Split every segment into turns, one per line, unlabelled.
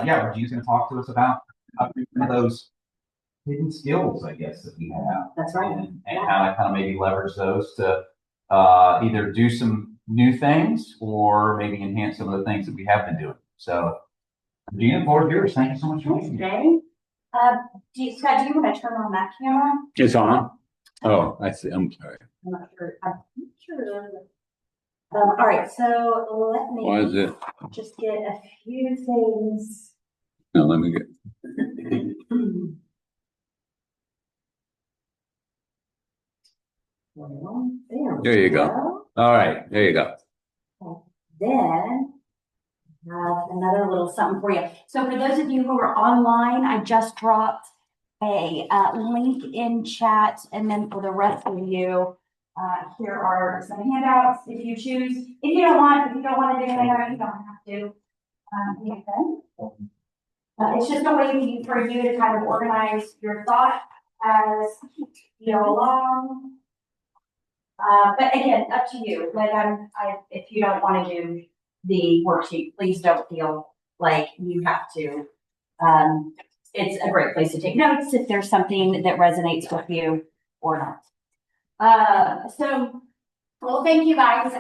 yeah, Regina's going to talk to us about some of those hidden skills, I guess, that we have.
That's right.
And how to kind of maybe leverage those to either do some new things or maybe enhance some of the things that we have been doing. So, Regina, the floor is yours. Thank you so much for being here.
Jay, Scott, do you want to turn on that camera?
It's on. Oh, I see. I'm sorry.
I'm not sure. I'm not sure. All right, so let me
Why is it?
just get a few things.
No, let me get.
Well,
There you go. All right, there you go.
Then another little something for you. So for those of you who are online, I just dropped a link in chat, and then for the rest of you, here are some handouts. If you choose, if you don't want to do anything, you don't have to. It's just a way for you to kind of organize your thought as you go along. But again, up to you. Like if you don't want to do the worksheet, please don't feel like you have to. It's a great place to take notes if there's something that resonates with you or not. Well, thank you guys.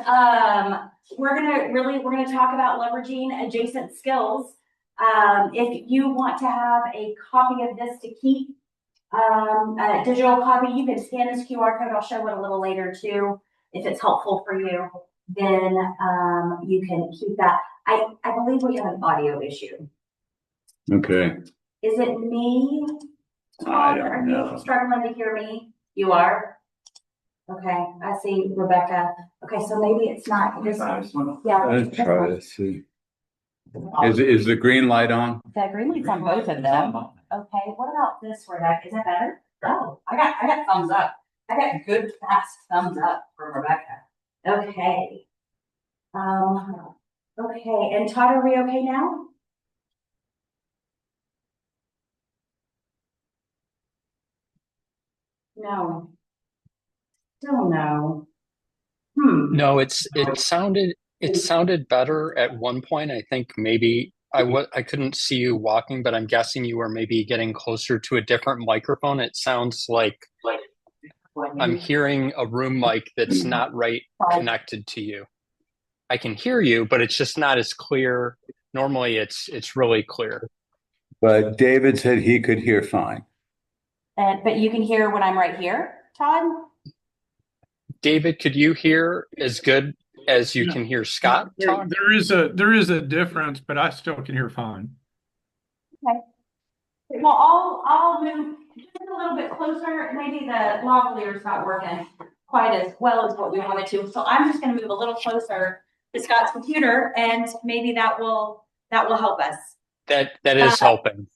We're gonna talk about leveraging adjacent skills. If you want to have a copy of this to keep, a digital copy, you can scan this QR code. I'll show it a little later too, if it's helpful for you. Then you can keep that. I believe we have an audio issue.
Okay.
Is it me?
I don't know.
Are you struggling to hear me? You are? Okay, I see Rebecca. Okay, so maybe it's not this one. Yeah.
Let's try to see. Is the green light on?
The green light's on both of them. Okay, what about this, Rebecca? Is that better? Oh, I got thumbs up. I got good fast thumbs up from Rebecca. Okay. Okay, and Todd, are we okay now? No. Still no.
No, it sounded better at one point. I think maybe I couldn't see you walking, but I'm guessing you were maybe getting closer to a different microphone. It sounds like I'm hearing a room mic that's not right connected to you. I can hear you, but it's just not as clear. Normally it's really clear.
But David said he could hear fine.
But you can hear when I'm right here, Todd?
David, could you hear as good as you can hear Scott talk?
There is a difference, but I still can hear fine.
Okay. Well, I'll move just a little bit closer. Maybe the lavalier's not working quite as well as what we wanted to. So I'm just going to move a little closer to Scott's computer, and maybe that will help us.
That is helping.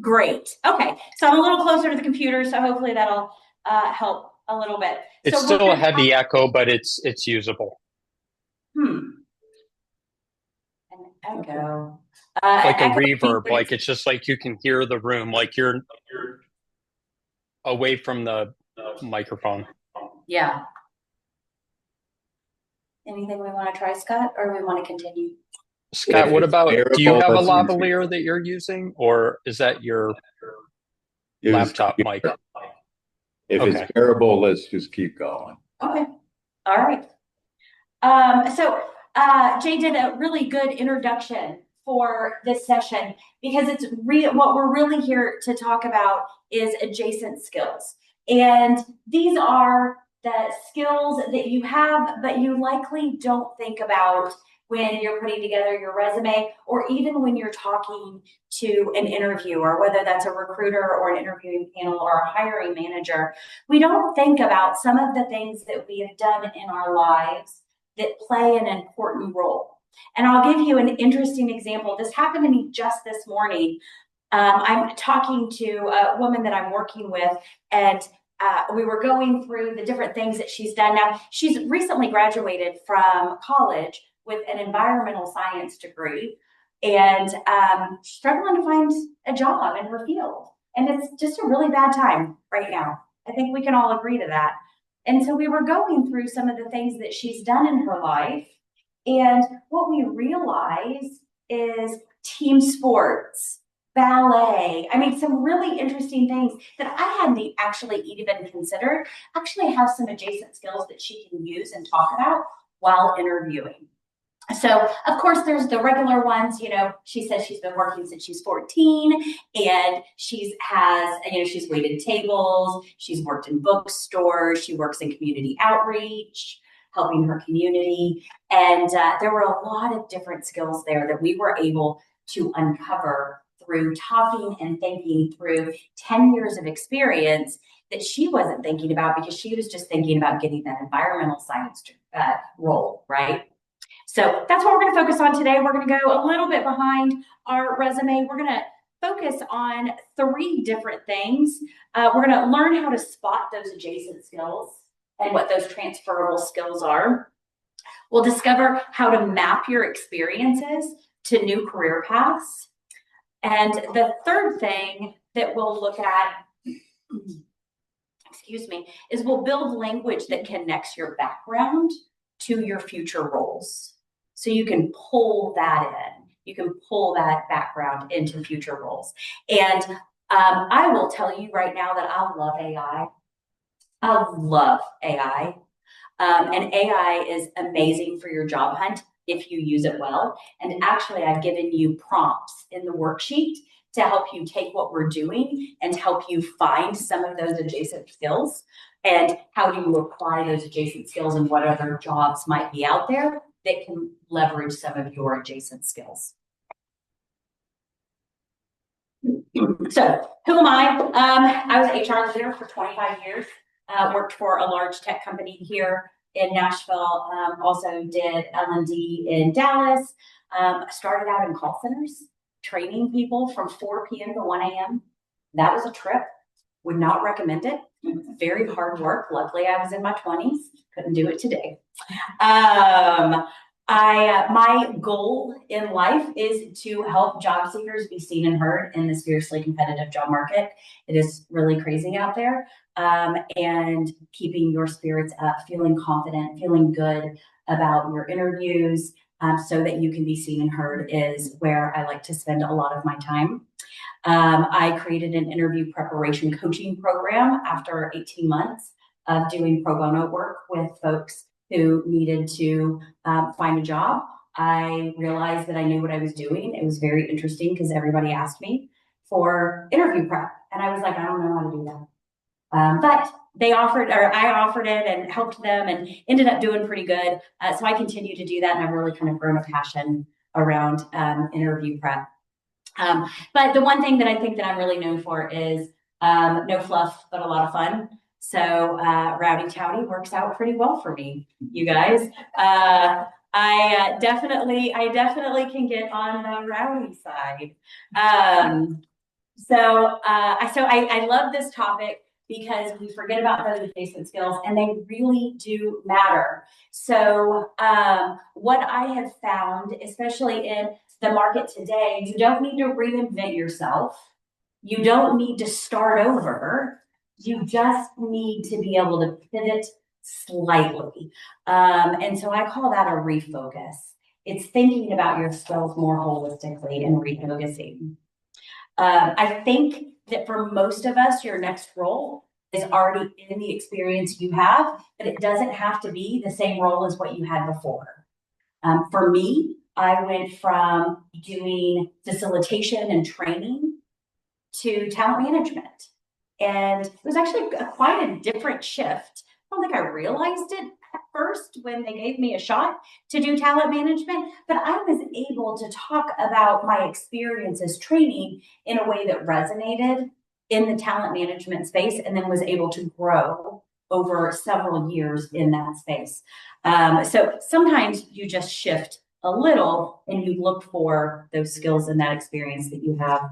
Great. Okay. So I'm a little closer to the computer, so hopefully that'll help a little bit.
It's
so
still a heavy echo, but it's usable.
An echo.
Like a reverb, like it's just like you can hear the room, like you're away from the microphone.
Yeah. Anything we want to try, Scott, or we want to continue?
Scott, what about, do you have a lavalier that you're using, or is that your laptop mic?
If it's bearable, let's just keep going.
Okay. All right. So Jay did a really good introduction for this session because it's what we're really here to talk about is adjacent skills. And these are the skills that you have, but you likely don't think about when you're putting together your resume, or even when you're talking to an interviewer, whether that's a recruiter or an interviewing panel or a hiring manager. We don't think about some of the things that we have done in our lives that play an important role. And I'll give you an interesting example. This happened to me just this morning. I'm talking to a woman that I'm working with, and we were going through the different things that she's done. Now, she's recently graduated from college with an environmental science degree, and struggling to find a job in her field. And it's just a really bad time right now. I think we can all agree to that. And so we were going through some of the things that she's done in her life. And what we realized is team sports, ballet. I mean, some really interesting things that I hadn't actually even considered actually have some adjacent skills that she can use and talk about while interviewing. So, of course, there's the regular ones. She says she's been working since she's 14, and she's waited tables, she's worked in bookstores, she works in community outreach, helping her community. And there were a lot of different skills there that we were able to uncover through talking and thinking through 10 years of experience that she wasn't thinking about because she was just thinking about getting that environmental science role, right? So that's what we're going to focus on today. We're going to go a little bit behind our resume. We're going to focus on 3 different things. We're going to learn how to spot those adjacent skills and what those transferable skills are. We'll discover how to map your experiences to new career paths. And the third thing that we'll look at, is we'll build language that connects your background to your future roles. So you can pull that in. You can pull that background into future roles. And I will tell you right now that I love AI. I love AI. And AI is amazing for your job hunt if you use it well. And actually, I've given you prompts in the worksheet to help you take what we're doing and help you find some of those adjacent skills and how do you apply those adjacent skills and what other jobs might be out there that can leverage some of your adjacent skills. So who am I? I was an HR leader for 25 years, worked for a large tech company here in Nashville, also did L&D in Dallas, started out in call centers, training people from 4 p.m. to 1 a.m. That was a trip. Would not recommend it. Very hard work. Luckily, I was in my 20s. Couldn't do it today. My goal in life is to help job seekers be seen and heard in this fiercely competitive job market. It is really crazy out there. And keeping your spirits up, feeling confident, feeling good about your interviews, so that you can be seen and heard is where I like to spend a lot of my time. I created an interview preparation coaching program after 18 months of doing pro bono work with folks who needed to find a job. I realized that I knew what I was doing. It was very interesting because everybody asked me for interview prep. And I was like, I don't know how to do that. But I offered it and helped them and ended up doing pretty good. So I continue to do that. And I've really kind of grown a passion around interview prep. But the one thing that I think that I'm really known for is no fluff, but a lot of fun. So Rowdy Towdy works out pretty well for me, you guys. I definitely can get on the rowdy side. So I love this topic because we forget about those adjacent skills and they really do matter. So what I have found, especially in the market today, you don't need to reinvent yourself. You don't need to start over. You just need to be able to pivot slightly. And so I call that a refocus. It's thinking about your skills more holistically and refocusing. I think that for most of us, your next role is already in the experience you have, but it doesn't have to be the same role as what you had before. For me, I went from doing facilitation and training to talent management. And it was actually quite a different shift. I don't think I realized it at first when they gave me a shot to do talent management, but I was able to talk about my experiences training in a way that resonated in the talent management space and then was able to grow over several years in that space. So sometimes you just shift a little and you look for those skills and that experience that you have.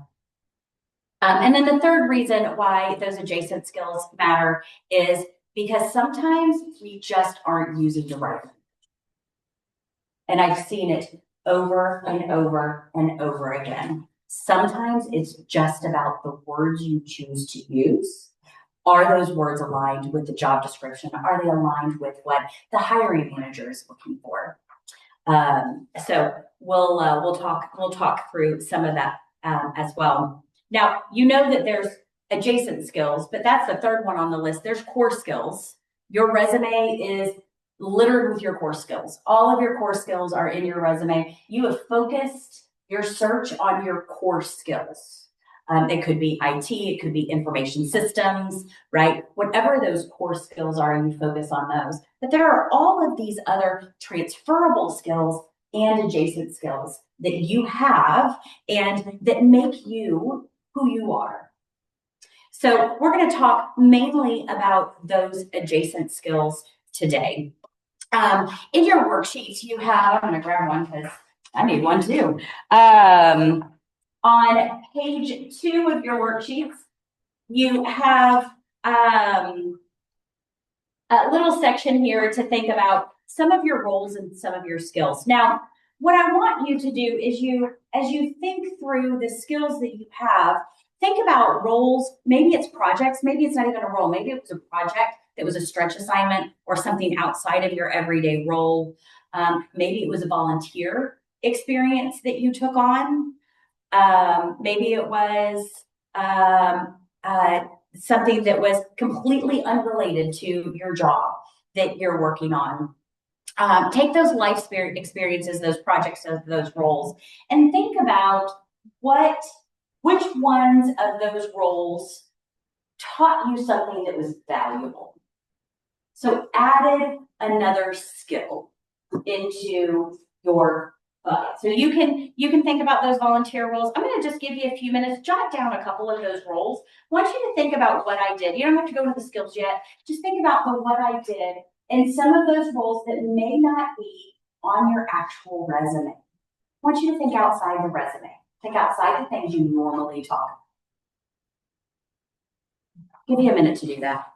And then the third reason why those adjacent skills matter is because sometimes we just aren't using the right one. And I've seen it over and over and over again. Sometimes it's just about the words you choose to use. Are those words aligned with the job description? Are they aligned with what the hiring manager is looking for? So we'll talk through some of that as well. Now, you know that there's adjacent skills, but that's the third one on the list. There's core skills. Your resume is littered with your core skills. All of your core skills are in your resume. You have focused your search on your core skills. It could be IT, it could be information systems, right? Whatever those core skills are, you focus on those. But there are all of these other transferable skills and adjacent skills that you have and that make you who you are. So we're going to talk mainly about those adjacent skills today. In your worksheets, you have, I'm going to grab one because I need one too. On page 2 of your worksheets, you have a little section here to think about some of your roles and some of your skills. Now, what I want you to do is as you think through the skills that you have, think about roles. Maybe it's projects, maybe it's not even a role, maybe it was a project that was a stretch assignment or something outside of your everyday role. Maybe it was a volunteer experience that you took on. Maybe it was something that was completely unrelated to your job that you're working on. Take those life experiences, those projects, those roles, and think about which ones of those roles taught you something that was valuable. So added another skill into your bucket. So you can think about those volunteer roles. I'm going to just give you a few minutes, jot down a couple of those roles. I want you to think about what I did. You don't have to go to the skills yet. Just think about what I did and some of those roles that may not be on your actual resume. I want you to think outside the resume. Think outside the things you normally talk about. Give you a minute to do that.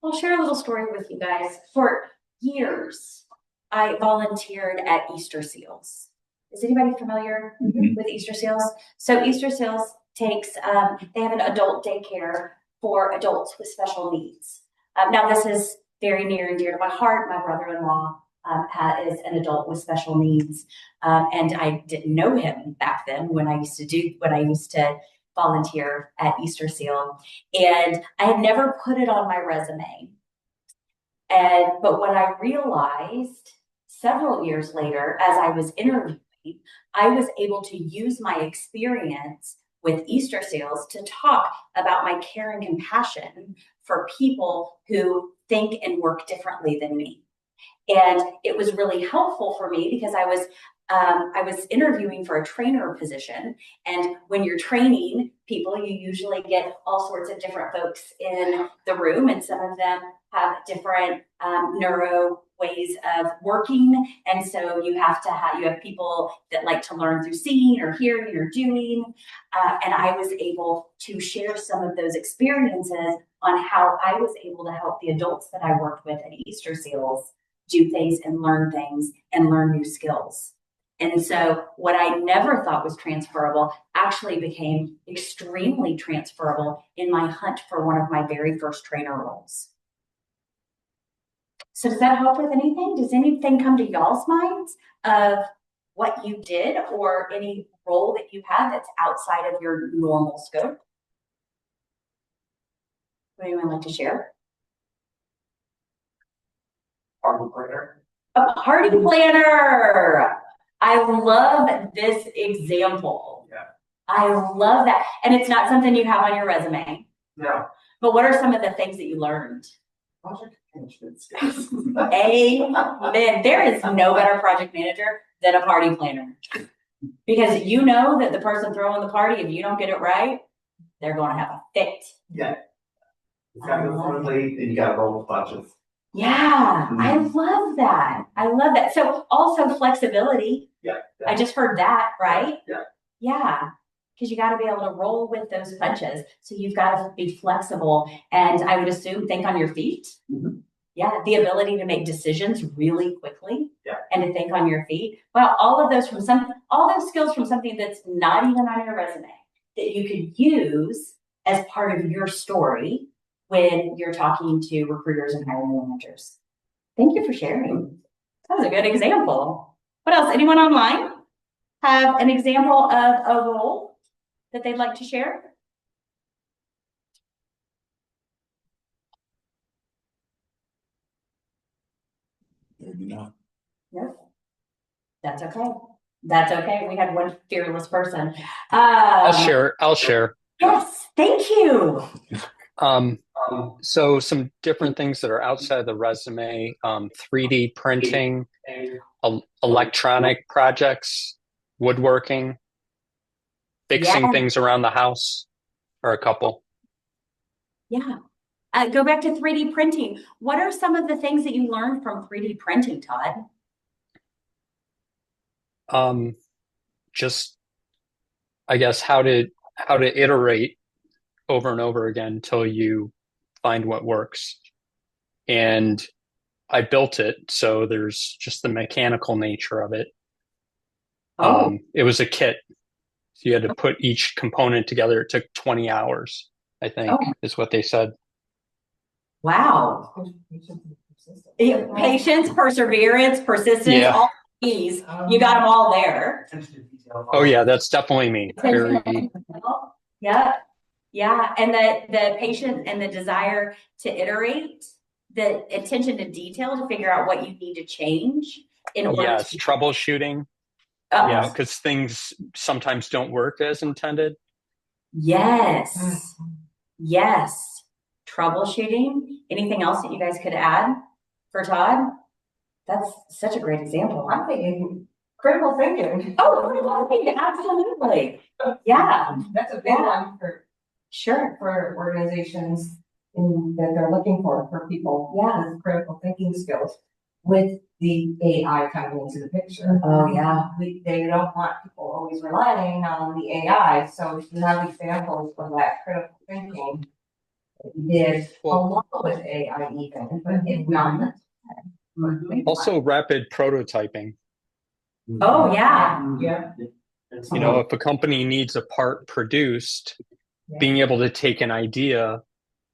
I'll share a little story with you guys. For years, I volunteered at Easter Seals. Is anybody familiar with Easter Seals? So Easter Seals takes, they have an adult daycare for adults with special needs. Now this is very near and dear to my heart. My brother-in-law is an adult with special needs. And I didn't know him back then when I used to volunteer at Easter Seal. And I had never put it on my resume. But what I realized several years later, as I was interviewing, I was able to use my experience with Easter Seals to talk about my care and compassion for people who think and work differently than me. And it was really helpful for me because I was interviewing for a trainer position. And when you're training people, you usually get all sorts of different folks in the room, and some of them have different neuro ways of working. And so you have people that like to learn through seeing or hearing or doing. And I was able to share some of those experiences on how I was able to help the adults that I worked with at Easter Seals do things and learn new skills. And so what I never thought was transferable actually became extremely transferable in my hunt for one of my very first trainer roles. So does that help with anything? Does anything come to y'all's minds of what you did or any role that you had that's outside of your normal scope? Would anyone like to share?
Party planner.
A party planner. I love this example.
Yeah.
I love that. And it's not something you have on your resume.
No.
But what are some of the things that you learned?
Project management skills.
Amen. There is no better project manager than a party planner. Because you know that the person throwing the party, if you don't get it right, they're going to have a fit.
Yeah. You gotta go fun late and you gotta roll with budgets.
Yeah, I love that. I love that. So also flexibility.
Yeah.
I just heard that, right?
Yeah.
Yeah. Because you got to be able to roll with those punches. So you've got to be flexible. And I would assume think on your feet.
Mhm.
Yeah. The ability to make decisions really quickly.
Yeah.
And to think on your feet. Well, all those skills from something that's not even on your resume that you could use as part of your story when you're talking to recruiters and hiring managers. Thank you for sharing. That was a good example. What else? Anyone online have an example of a role that they'd like to share?
Maybe not.
No. That's okay. That's okay. We had one fearless person.
I'll share.
Yes, thank you.
So some different things that are outside the resume, 3D printing, electronic projects, woodworking, fixing things around the house, or a couple.
Yeah. Go back to 3D printing. What are some of the things that you learned from 3D printing, Todd?
Just, I guess, how to iterate over and over again until you find what works. And I built it, so there's just the mechanical nature of it. It was a kit. So you had to put each component together. It took 20 hours, I think, is what they said.
Wow. Patience, perseverance, persistence, all these. You got them all there.
Oh yeah, that's definitely me. Very.
Yeah. Yeah. And the patience and the desire to iterate, the attention to detail to figure out what you need to change in order
Yes, troubleshooting. Yeah, because things sometimes don't work as intended.
Yes. Yes. Troubleshooting. Anything else that you guys could add for Todd? That's such a great example.
I'm thinking critical thinking.
Oh, critical thinking, absolutely. Yeah.
That's a big one for organizations that they're looking for people.
Yeah.
With critical thinking skills with the AI coming into the picture.
Oh yeah.
They don't want people always relying on the AI. So if you have examples of that critical thinking that you did along with AI even, but if not.
Also rapid prototyping.
Oh yeah.
Yeah.
You know, if a company needs a part produced, being able to take an idea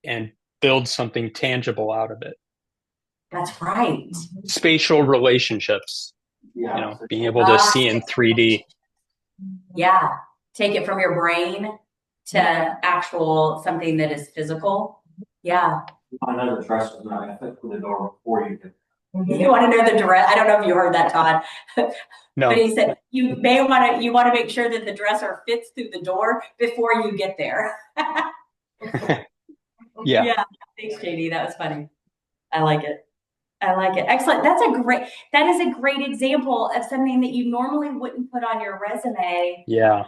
and build something tangible out of it.
That's right.
Spatial relationships, you know, being able to see in 3D.
Yeah. Take it from your brain to actual something that is physical. Yeah.
I know the dress was not going to fit through the door before you could.
You want to know the dress? I don't know if you heard that, Todd.
No.
But he said you want to make sure that the dresser fits through the door before you get there.
Yeah.
Yeah. Thanks, JD. That was funny. I like it. I like it. Excellent. That is a great example of something that you normally wouldn't put on your resume.
Yeah.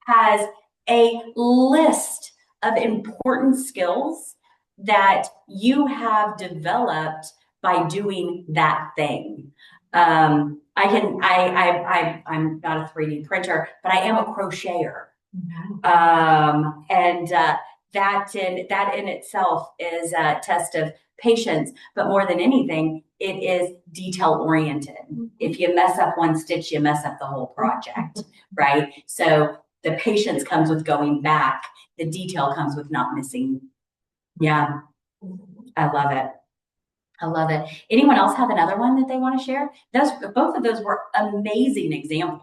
Has a list of important skills that you have developed by doing that thing. I'm not a 3D printer, but I am a crocheter. And that in itself is a test of patience, but more than anything, it is detail oriented. If you mess up one stitch, you mess up the whole project, right? So the patience comes with going back. The detail comes with not missing. Yeah, I love it. I love it. Anyone else have another one that they want to share? Both of those were amazing examples.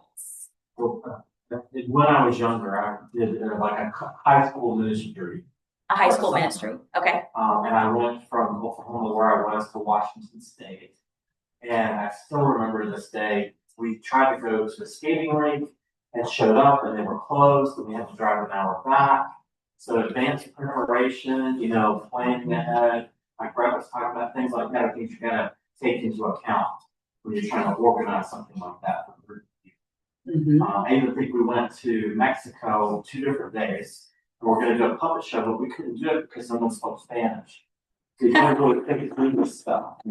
When I was younger, I did like a high school ministry.
A high school ministry. Okay.
And I went from Oklahoma, where I was, to Washington State. And I still remember this day. We tried to go to a skating rink and showed up, and they were closed, and we had to drive an hour back. So advanced preparation, planning ahead. Like Brett was talking about, things like that, things you gotta take into account when you're trying to organize something like that for the group. I even think we went to Mexico 2 different days, and we're gonna do a puppet show, but we couldn't do it because someone spoke Spanish. So you can't really think through this stuff,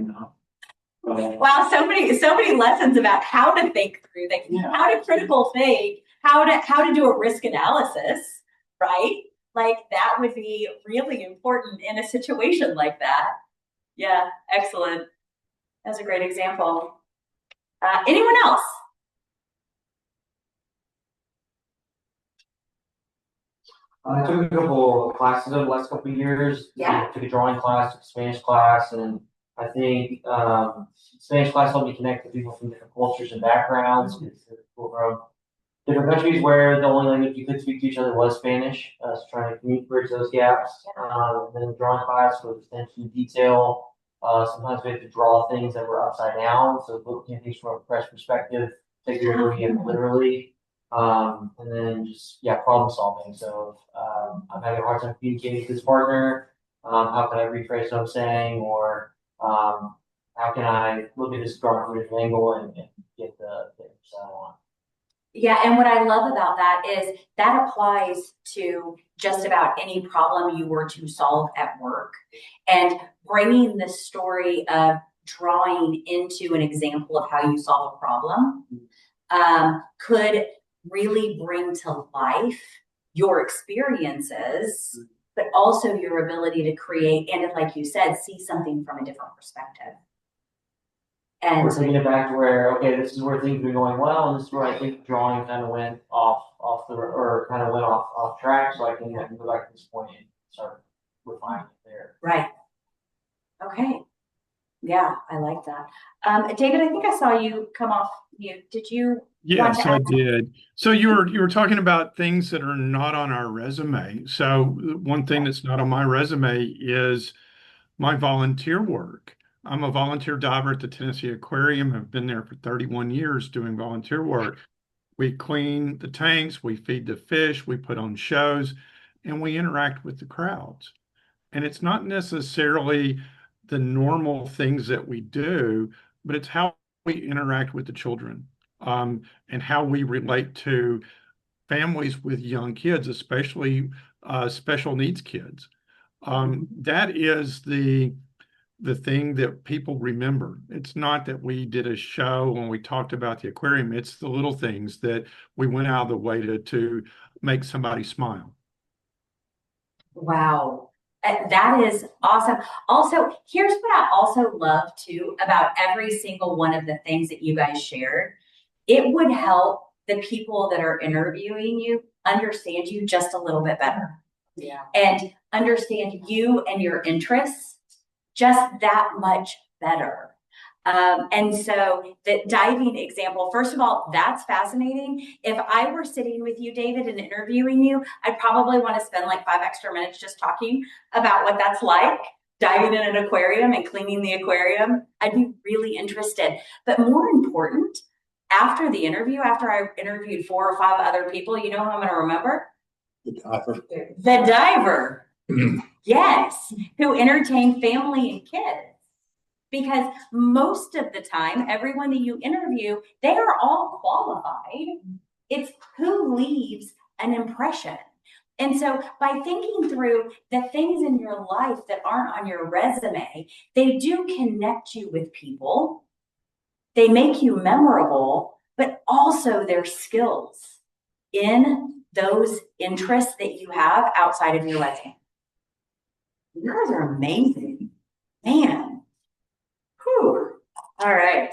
Wow, so many lessons about how to think through things, how to critical think, how to do a risk analysis, right? Like that would be really important in a situation like that. Yeah, excellent. That's a great example. Anyone else?
I took a couple classes over the last couple of years.
Yeah.
Took a drawing class, took a Spanish class, and I think Spanish class helped me connect with people from different cultures and backgrounds. People from different countries where the only language you could speak to each other was Spanish. So trying to bridge those gaps. And then the drawing class with attention to detail. Sometimes we had to draw things that were upside down, so looking at things from a fresh perspective, figuratively and literally. And then just problem solving. So I'm having a hard time communicating with this partner. How can I rephrase what I'm saying, or how can I look at this drawing from a different angle and get the answers I want?
Yeah, and what I love about that is that applies to just about any problem you were to solve at work. And bringing the story of drawing into an example of how you solve a problem could really bring to life your experiences, but also your ability to create and, like you said, see something from a different perspective. And
we're taking it back to where, okay, this is where things are going well, and this is where I think drawing kind of went off track, so I can go back to this point and start refining it there.
Right. Okay. Yeah, I like that. David, I think I saw you come off mute. Did you?
Yes, I did. So you were talking about things that are not on our resume. So one thing that's not on my resume is my volunteer work. I'm a volunteer diver at the Tennessee Aquarium. I've been there for 31 years doing volunteer work. We clean the tanks, we feed the fish, we put on shows, and we interact with the crowds. And it's not necessarily the normal things that we do, but it's how we interact with the children, and how we relate to families with young kids, especially special needs kids. That is the thing that people remember. It's not that we did a show when we talked about the aquarium. It's the little things that we went out of the way to make somebody smile.
Wow. That is awesome. Also, here's what I also love too about every single one of the things that you guys shared. It would help the people that are interviewing you understand you just a little bit better.
Yeah.
And understand you and your interests just that much better. And so the diving example, first of all, that's fascinating. If I were sitting with you, David, and interviewing you, I'd probably want to spend like 5 extra minutes just talking about what that's like, diving in an aquarium and cleaning the aquarium. I'd be really interested. But more important, after the interview, after I interviewed 4 or 5 other people, you know who I'm going to remember? The diver. Yes, who entertained family and kids. Because most of the time, everyone that you interview, they are all qualified. It's who leaves an impression. And so by thinking through the things in your life that aren't on your resume, they do connect you with people. They make you memorable, but also their skills in those interests that you have outside of your resume. You guys are amazing. Man. Whew. All right.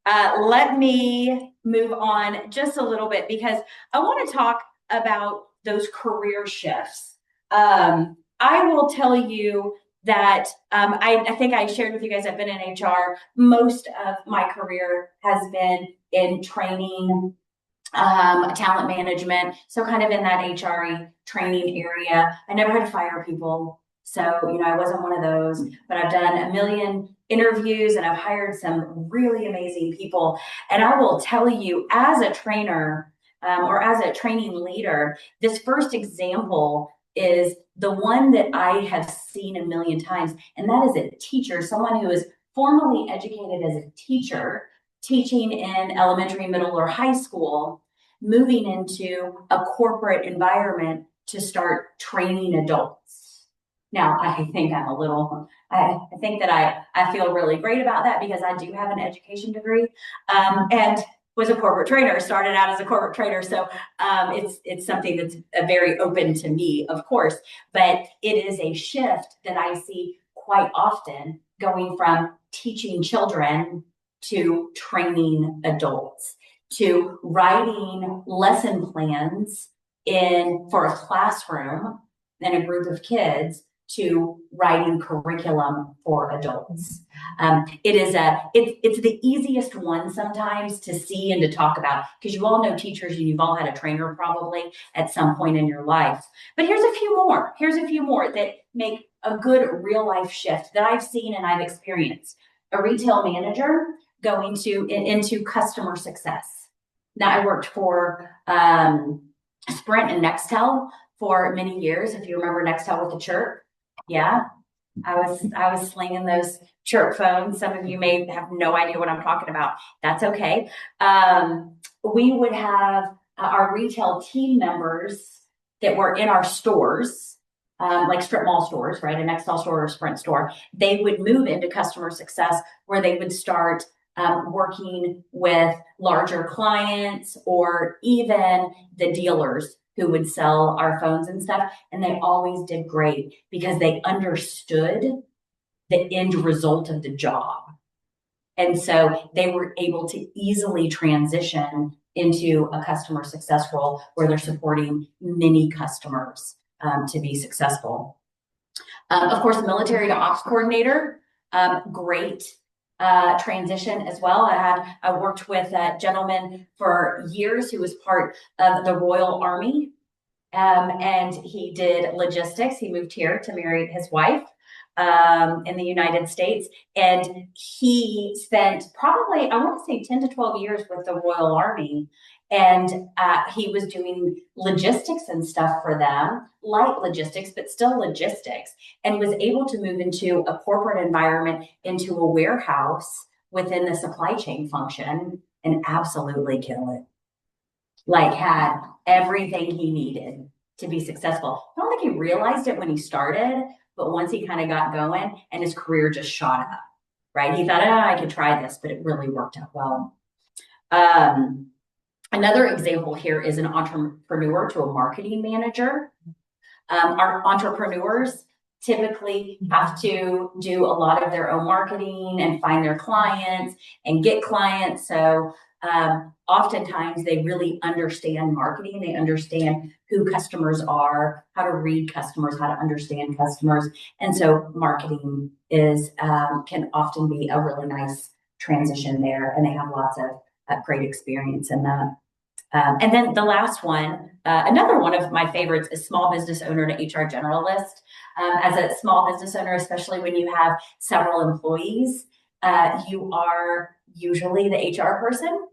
Let me move on just a little bit because I want to talk about those career shifts. I will tell you that I think I shared with you guys, I've been in HR. Most of my career has been in training, talent management. So kind of in that HRE training area. I never had to fire people. So, I wasn't one of those, but I've done a million interviews and I've hired some really amazing people. And I will tell you, as a trainer, or as a training leader, this first example is the one that I have seen a million times. And that is a teacher, someone who is formally educated as a teacher, teaching in elementary, middle, or high school, moving into a corporate environment to start training adults. Now, I think I think that I feel really great about that because I do have an education degree, and was a corporate trainer, started out as a corporate trainer. So it's something that's very open to me, of course, but it is a shift that I see quite often, going from teaching children to training adults, to writing lesson plans for a classroom and a group of kids, to writing curriculum for adults. It's the easiest one sometimes to see and to talk about, because you all know teachers and you've all had a trainer probably at some point in your life. But here's a few more that make a good real life shift that I've seen and I've experienced. A retail manager going into customer success. Now, I worked for Sprint and Nextel for many years. If you remember Nextel with the chirp, yeah, I was slinging those chirp phones. Some of you may have no idea what I'm talking about. That's okay. We would have our retail team members that were in our stores, like strip mall stores, right? A Nextel store or a Sprint store. They would move into customer success, where they would start working with larger clients or even the dealers who would sell our phones and stuff. And they always did great because they understood the end result of the job. And so they were able to easily transition into a customer success role where they're supporting many customers to be successful. Of course, military to ops coordinator, great transition as well. I worked with a gentleman for years who was part of the Royal Army, and he did logistics. He moved here to marry his wife in the United States, and he spent probably, I want to say, 10 to 12 years with the Royal Army. And he was doing logistics and stuff for them, light logistics, but still logistics, and was able to move into a corporate environment, into a warehouse within the supply chain function, and absolutely kill it. Like, had everything he needed to be successful. I don't think he realized it when he started, but once he kind of got going, and his career just shot up, right? He thought, I could try this, but it really worked out well. Another example here is an entrepreneur to a marketing manager. Our entrepreneurs typically have to do a lot of their own marketing and find their clients and get clients. So oftentimes they really understand marketing. They understand who customers are, how to read customers, how to understand customers. And so marketing can often be a really nice transition there. And they have lots of great experience in that. And then the last one, another one of my favorites, is small business owner to HR generalist. As a small business owner, especially when you have several employees, you are usually the HR person.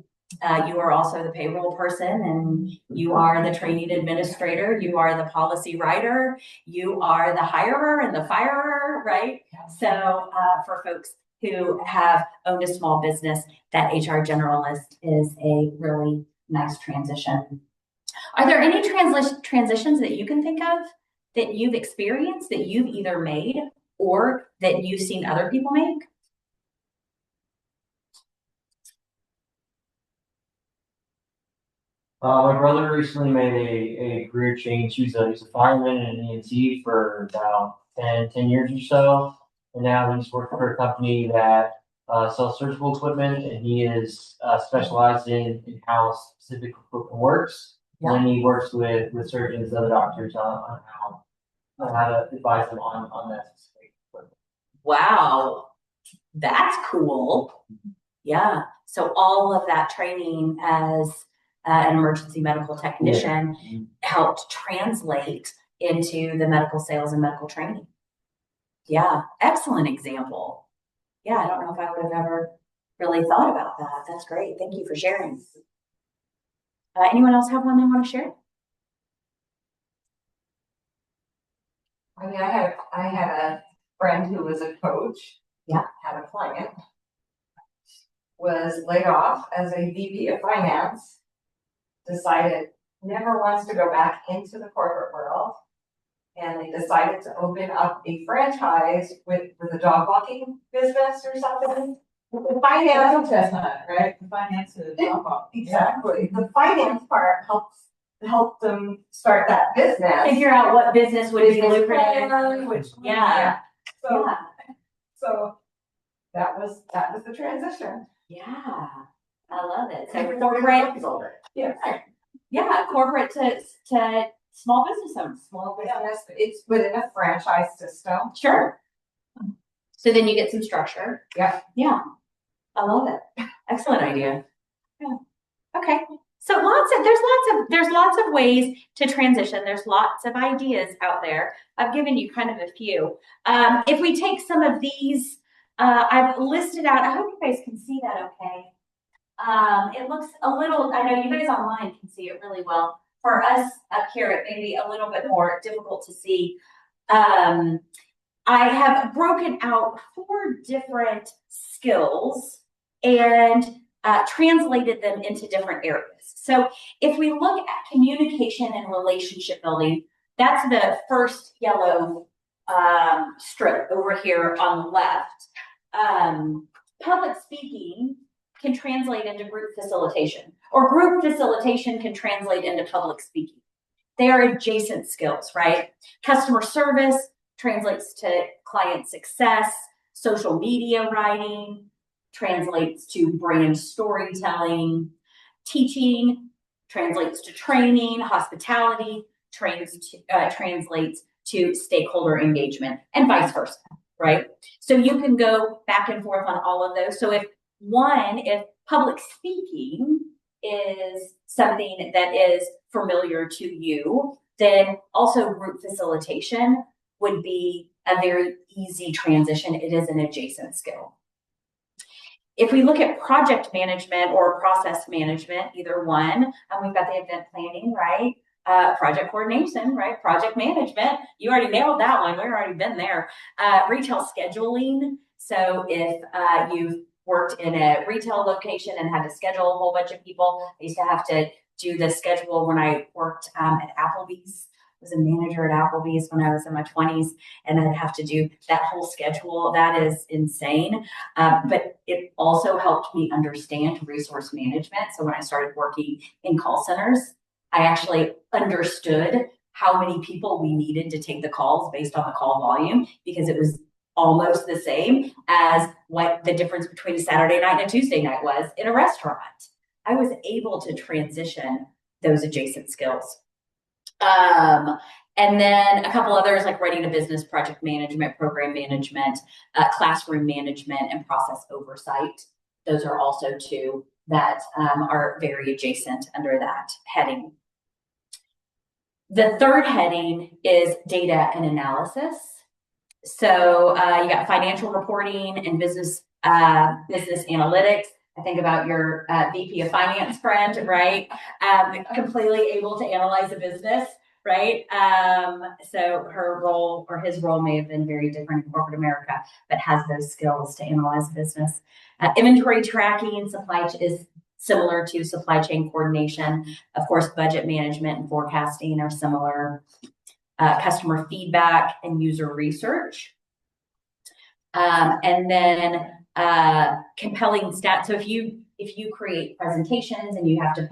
You are also the payroll person, and you are the training administrator. You are the policy writer. You are the hirer and the firer, right? So for folks who have owned a small business, that HR generalist is a really nice transition. Are there any transitions that you can think of that you've experienced, that you've either made or that you've seen other people make?
My brother recently made a career change. He's a fireman and an EMT for about 10 years or so. And now he's working for a company that sells surgical equipment, and he is specialized in how specific equipment works. Yeah. And he works with surgeons and other doctors on how to advise them on that specific equipment.
wow, that's cool. Yeah. So all of that training as an emergency medical technician helped translate into the medical sales and medical training. Yeah. Excellent example. Yeah. I don't know if I would have ever really thought about that. That's great. Thank you for sharing. Anyone else have one they want to share?
I mean, I had a friend who was a coach.
Yeah.
Had a client, was laid off as a VP of finance, decided never wants to go back into the corporate world. And they decided to open up a franchise with a dog walking business or something. The finance,
right? The finance is
exactly. The finance part helped them start that business.
Figure out what business would be lucrative.
Yeah. So,
Yeah.
so that was the transition.
Yeah. I love it. So corporate.
Yeah.
Yeah. Corporate to small business owners.
Small business, it's within a franchise system.
Sure. So then you get some structure.
Yeah.
Yeah. I love it. Excellent idea. Yeah. Okay. So there's lots of ways to transition. There's lots of ideas out there. I've given you kind of a few. If we take some of these, I've listed out, I hope you guys can see that okay. It looks a little, I know you guys online can see it really well. For us up here, it may be a little bit more difficult to see. I have broken out 4 different skills and translated them into different areas. So if we look at communication and relationship building, that's the first yellow strip over here on the left. Public speaking can translate into group facilitation, or group facilitation can translate into public speaking. They are adjacent skills, right? Customer service translates to client success, social media writing translates to brand storytelling, teaching translates to training, hospitality translates to stakeholder engagement, and vice versa, right? So you can go back and forth on all of those. So if public speaking is something that is familiar to you, then also group facilitation would be a very easy transition. It is an adjacent skill. If we look at project management or process management, either one, we've got the event planning, right? Project coordination, right? Project management. You already nailed that one. We've already been there. Retail scheduling. So if you've worked in a retail location and had to schedule a whole bunch of people, I used to have to do the schedule when I worked at Applebee's. I was a manager at Applebee's when I was in my 20s, and I'd have to do that whole schedule. That is insane. But it also helped me understand resource management. So when I started working in call centers, I actually understood how many people we needed to take the calls based on the call volume, because it was almost the same as what the difference between a Saturday night and a Tuesday night was in a restaurant. I was able to transition those adjacent skills. And then a couple others like writing a business, project management, program management, classroom management, and process oversight. Those are also 2 that are very adjacent under that heading. The third heading is data and analysis. So you got financial reporting and business analytics. I think about your VP of finance friend, right? Completely able to analyze a business, right? So her role or his role may have been very different in corporate America, but has those skills to analyze a business. Inventory tracking is similar to supply chain coordination. Of course, budget management and forecasting are similar. Customer feedback and user research. And then compelling stats. So if you create presentations and you have to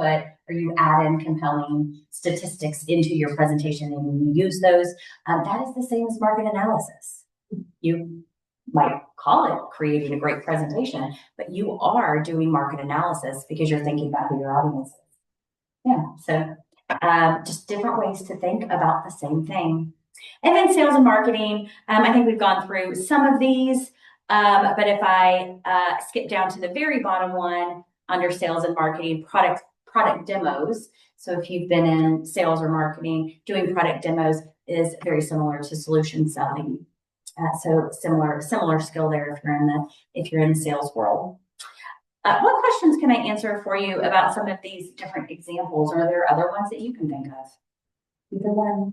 you add in compelling statistics into your presentation and you use those, that is the same as market analysis. You might call it creating a great presentation, but you are doing market analysis because you're thinking about who your audience is. Yeah, so just different ways to think about the same thing. And then sales and marketing, I think we've gone through some of these, but if I skip down to the very bottom one under sales and marketing, product demos. So if you've been in sales or marketing, doing product demos is very similar to solution selling. So similar skill there if you're in the sales world. What questions can I answer for you about some of these different examples? Are there other ones that you can think of? Either one.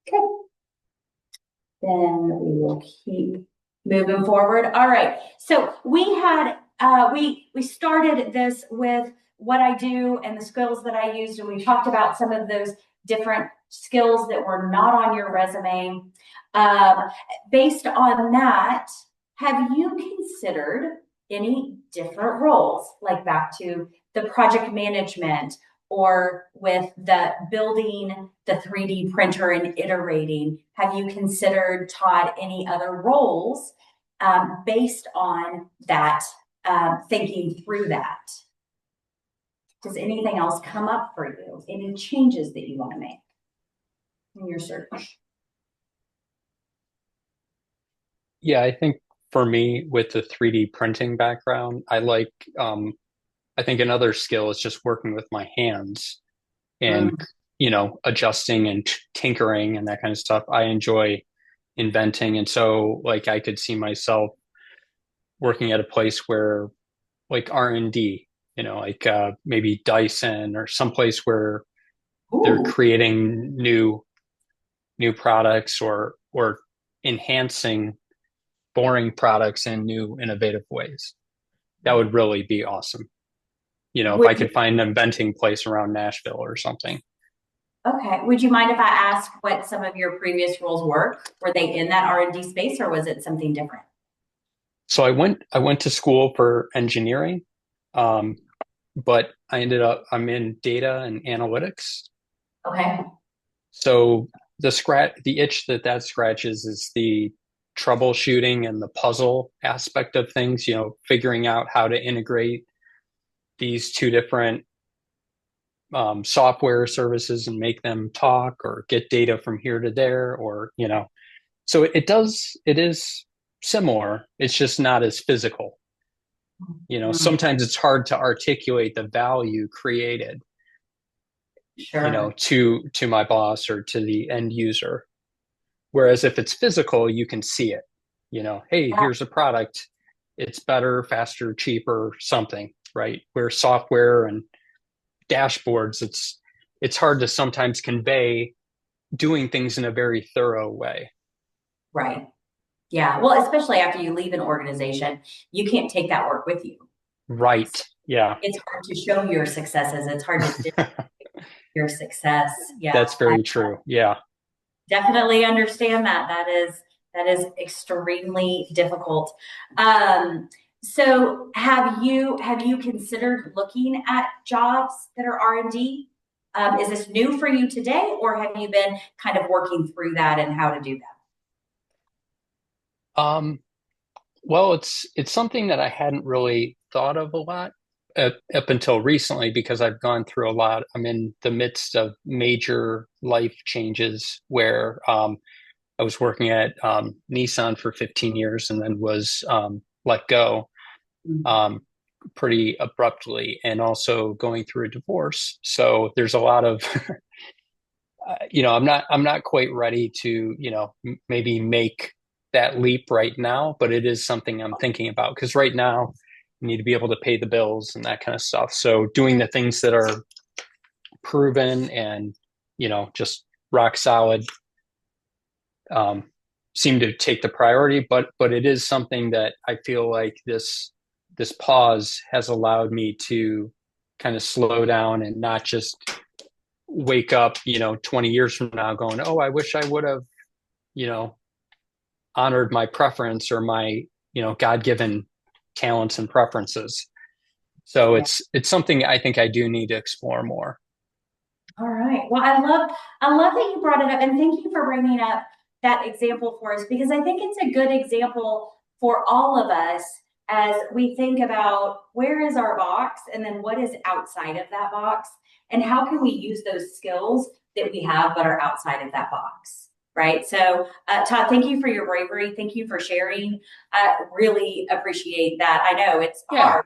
Okay. Then we will keep moving forward. All right. So we had we started this with what I do and the skills that I used, and we talked about some of those different skills that were not on your resume. Based on that, have you considered any different roles, like back to the project management or with the building the 3D printer and iterating? Have you considered, Todd, any other roles based on that, thinking through that? Does anything else come up for you? Any changes that you want to make in your search?
Yeah, I think for me, with the 3D printing background, I think another skill is just working with my hands and, adjusting and tinkering and that kind of stuff. I enjoy inventing. And so like I could see myself working at a place where like R&D, maybe Dyson or someplace where they're creating new products or enhancing boring products in new innovative ways. That would really be awesome. If I could find an inventing place around Nashville or something.
Okay. Would you mind if I ask what some of your previous roles were? Were they in that R&D space, or was it something different?
So I went to school for engineering, but I'm in data and analytics.
Okay.
So the itch that scratches is the troubleshooting and the puzzle aspect of things, figuring out how to integrate these two different software services and make them talk or get data from here to there, or so it is similar. It's just not as physical. Sometimes it's hard to articulate the value created,
Sure.
to my boss or to the end user. Whereas if it's physical, you can see it. Hey, here's a product. It's better, faster, cheaper, something, right? Where software and dashboards, it's hard to sometimes convey doing things in a very thorough way.
Right. Yeah. Well, especially after you leave an organization, you can't take that work with you.
Right. Yeah.
It's hard to show your successes. It's hard to your success. Yeah.
That's very true. Yeah.
Definitely understand that. That is extremely difficult. So have you considered looking at jobs that are R&D? Is this new for you today, or have you been kind of working through that and how to do that?
Well, it's something that I hadn't really thought of a lot up until recently, because I've gone through a lot. I'm in the midst of major life changes where I was working at Nissan for 15 years and then was let go pretty abruptly, and also going through a divorce. So there's a lot of, I'm not quite ready to, maybe make that leap right now, but it is something I'm thinking about, because right now you need to be able to pay the bills and that kind of stuff. So doing the things that are proven and, just rock solid seem to take the priority, but it is something that I feel like this pause has allowed me to kind of slow down and not just wake up, 20 years from now going, oh, I wish I would have, honored my preference or my, God-given talents and preferences. So it's something I think I do need to explore more.
All right. Well, I love that you brought it up, and thank you for bringing up that example for us, because I think it's a good example for all of us as we think about where is our box and then what is outside of that box, and how can we use those skills that we have but are outside of that box, right? So, Todd, thank you for your bravery. Thank you for sharing. I really appreciate that. I know it's hard.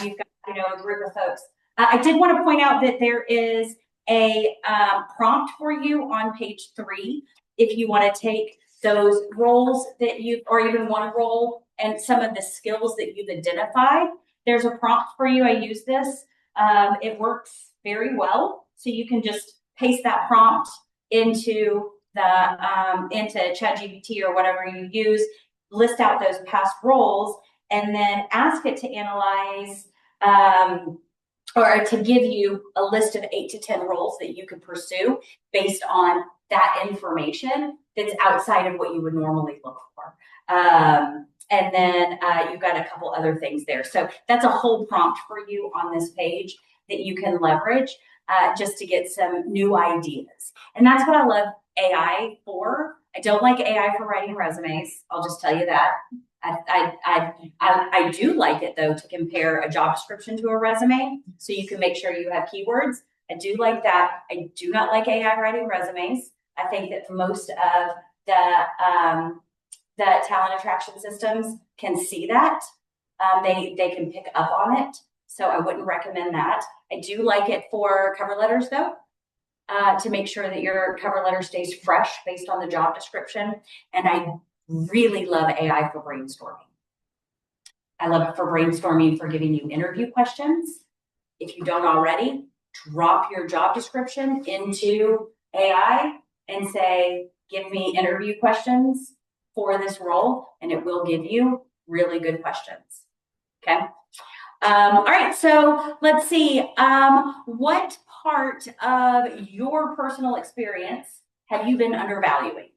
You've got, a group of folks. I did want to point out that there is a prompt for you on page 3 if you want to take those roles that you, or even one role and some of the skills that you've identified. There's a prompt for you. I use this. It works very well. So you can just paste that prompt into into ChatGPT or whatever you use, list out those past roles, and then ask it to analyze or to give you a list of 8 to 10 roles that you could pursue based on that information that's outside of what you would normally look for. And then you've got a couple other things there. So that's a whole prompt for you on this page that you can leverage just to get some new ideas. And that's what I love AI for. I don't like AI for writing resumes. I'll just tell you that. I do like it though to compare a job description to a resume so you can make sure you have keywords. I do like that. I do not like AI writing resumes. I think that most of the talent attraction systems can see that. They can pick up on it. So I wouldn't recommend that. I do like it for cover letters though, to make sure that your cover letter stays fresh based on the job description. And I really love AI for brainstorming. I love it for brainstorming, for giving you interview questions. If you don't already, drop your job description into AI and say, give me interview questions for this role, and it will give you really good questions. Okay. All right, so let's see. What part of your personal experience have you been undervaluing?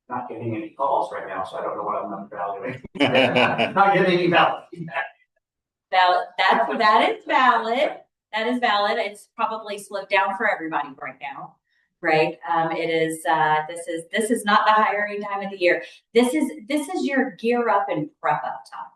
Not getting any calls right now, so I don't know what I'm undervaluing. Not getting any valid feedback.
Valid. That is valid. That is valid. It's probably slowed down for everybody right now, right? It is. This is not the hiring time of the year. This is your gear up and prep up time,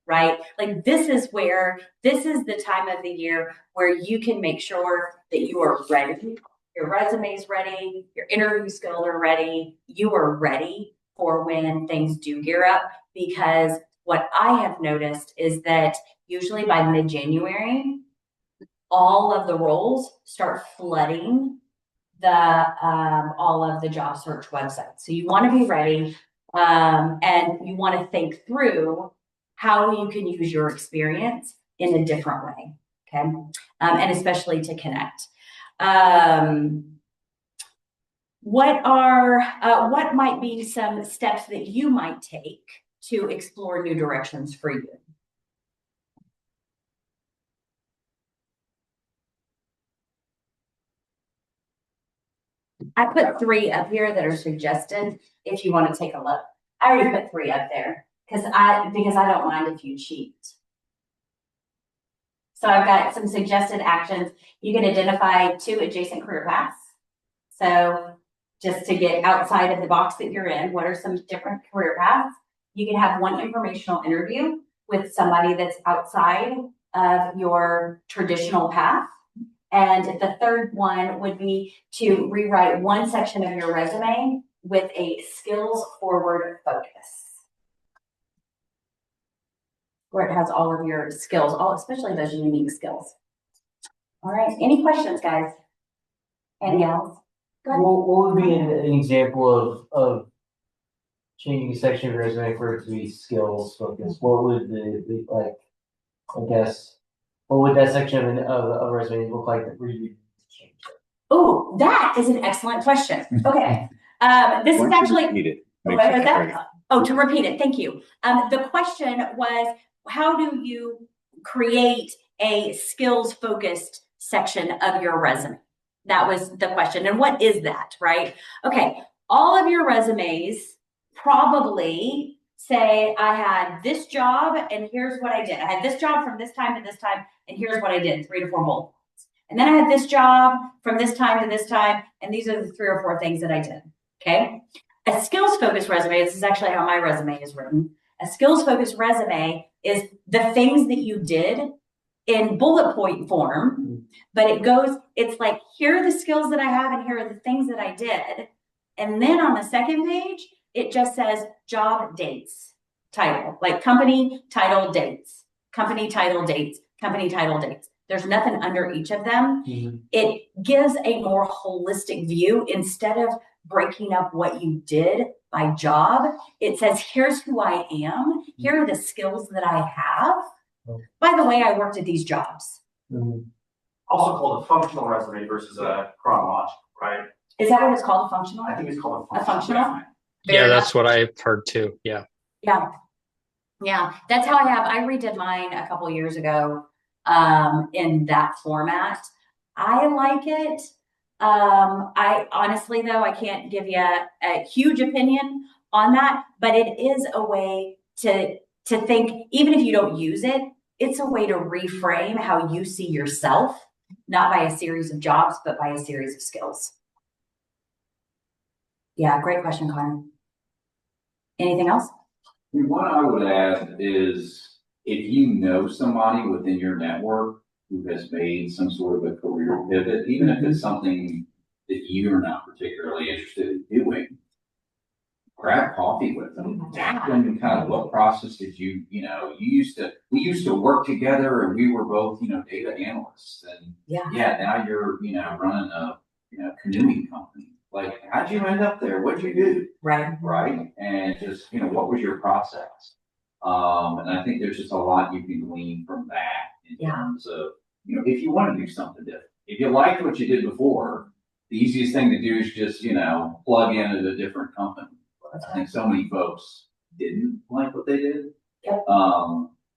right? Like this is the time of the year where you can make sure that you are ready. Your resume's ready, your interview skills are ready, you are ready for when things do gear up. Because what I have noticed is that usually by mid-January, all of the roles start flooding all of the job search websites. So you want to be ready, and you want to think through how you can use your experience in a different way, okay? And especially to connect. What might be some steps that you might take to explore new directions for you? I put 3 up here that are suggested if you want to take a look. I already put 3 up there because I don't mind if you cheat. So I've got some suggested actions. You can identify 2 adjacent career paths. So just to get outside of the box that you're in, what are some different career paths? You can have 1 informational interview with somebody that's outside of your traditional path. And the third one would be to rewrite 1 section of your resume with a skills forward focus, where it has all of your skills, especially those unique skills. All right, any questions, guys? And gals?
What would be an example of changing a section of your resume for it to be skills focused? What would the like? I guess what would that section of a resume look like that we change?
Oh, that is an excellent question. Okay, this is actually. What was that? Oh, to repeat it. Thank you. The question was, how do you create a skills focused section of your resume? That was the question. And what is that, right? Okay, all of your resumes probably say I had this job and here's what I did. I had this job from this time to this time and here's what I did, 3 to 4 bullet points. And then I had this job from this time to this time and these are the 3 or 4 things that I did, okay? A skills-focused resume, this is actually how my resume is written. A skills-focused resume is the things that you did in bullet point form, but it's like, here are the skills that I have and here are the things that I did. And then on the second page, it just says job dates, title, like company, title, dates, company, title, dates, company, title, dates. There's nothing under each of them. Mm-hmm. It gives a more holistic view instead of breaking up what you did by job. It says, here's who I am. Here are the skills that I have. By the way, I worked at these jobs.
Mm-hmm. Also called a functional resume versus a chronological, right?
Is that what it's called, a functional?
I think it's called
a functional.
Yeah, that's what I've heard too. Yeah.
Yeah. Yeah. That's how I redid mine a couple years ago in that format. I like it. I honestly, though, I can't give you a huge opinion on that, but it is a way to think, even if you don't use it, it's a way to reframe how you see yourself, not by a series of jobs, but by a series of skills. Yeah, great question, Connor. Anything else?
What I would add is, if you know somebody within your network who has made some sort of a career pivot, even if it's something that you're not particularly interested in doing, grab coffee with them. Ask them kind of what process did we used to work together and we were both, data analysts. And now you're, running a, canoeing company. Like, how'd you end up there? What'd you do?
Right.
And just, what was your process? And I think there's just a lot you can glean from that in terms of, if you want to do something different. If you liked what you did before, the easiest thing to do is just, plug in at a different company. I think so many folks didn't like what they did.
Yep.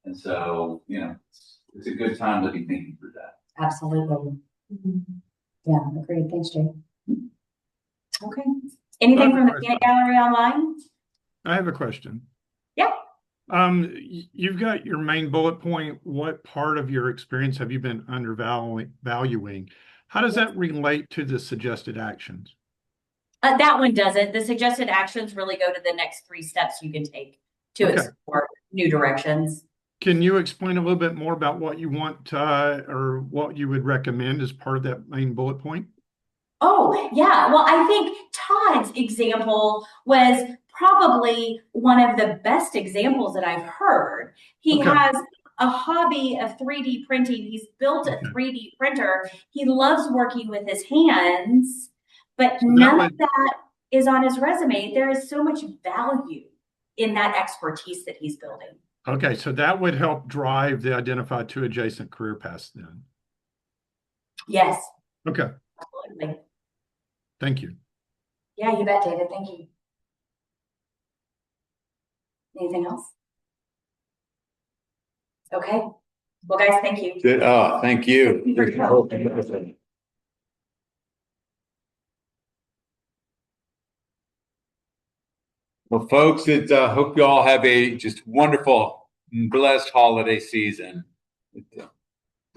And so, it's a good time to be thinking through that.
Absolutely. Mm-hmm. Yeah, agreed. Thanks, Jay. Okay. Anything from the peanut gallery online?
I have a question.
Yeah.
You've got your main bullet point. What part of your experience have you been undervaluing? How does that relate to the suggested actions?
That one doesn't. The suggested actions really go to the next 3 steps you can take to explore new directions.
Can you explain a little bit more about what you want or what you would recommend as part of that main bullet point?
Oh, yeah. Well, I think Todd's example was probably one of the best examples that I've heard. He has a hobby of 3D printing. He's built a 3D printer. He loves working with his hands, but none of that is on his resume. There is so much value in that expertise that he's building.
Okay, so that would help drive the identify 2 adjacent career paths then.
Yes.
Okay.
Absolutely.
Thank you.
Yeah, you bet, David. Thank you. Anything else? Okay. Well, guys, thank you.
Good. Oh, thank you. Well, folks, hope you all have a just wonderful and blessed holiday season. It's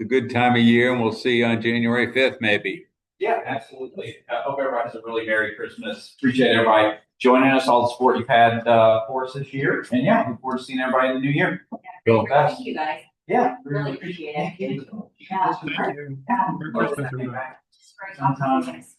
a good time of year, and we'll see you on January 5th, maybe.
Yeah, absolutely. I hope everybody has a really Merry Christmas. Appreciate everybody joining us, all the support you've had for us this year. And yeah, look forward to seeing everybody in the new year.
Cool. Thank you, guys.
Yeah,
really appreciate it.
Thank you.
Yeah.
Thank you.
Just great talking to you guys.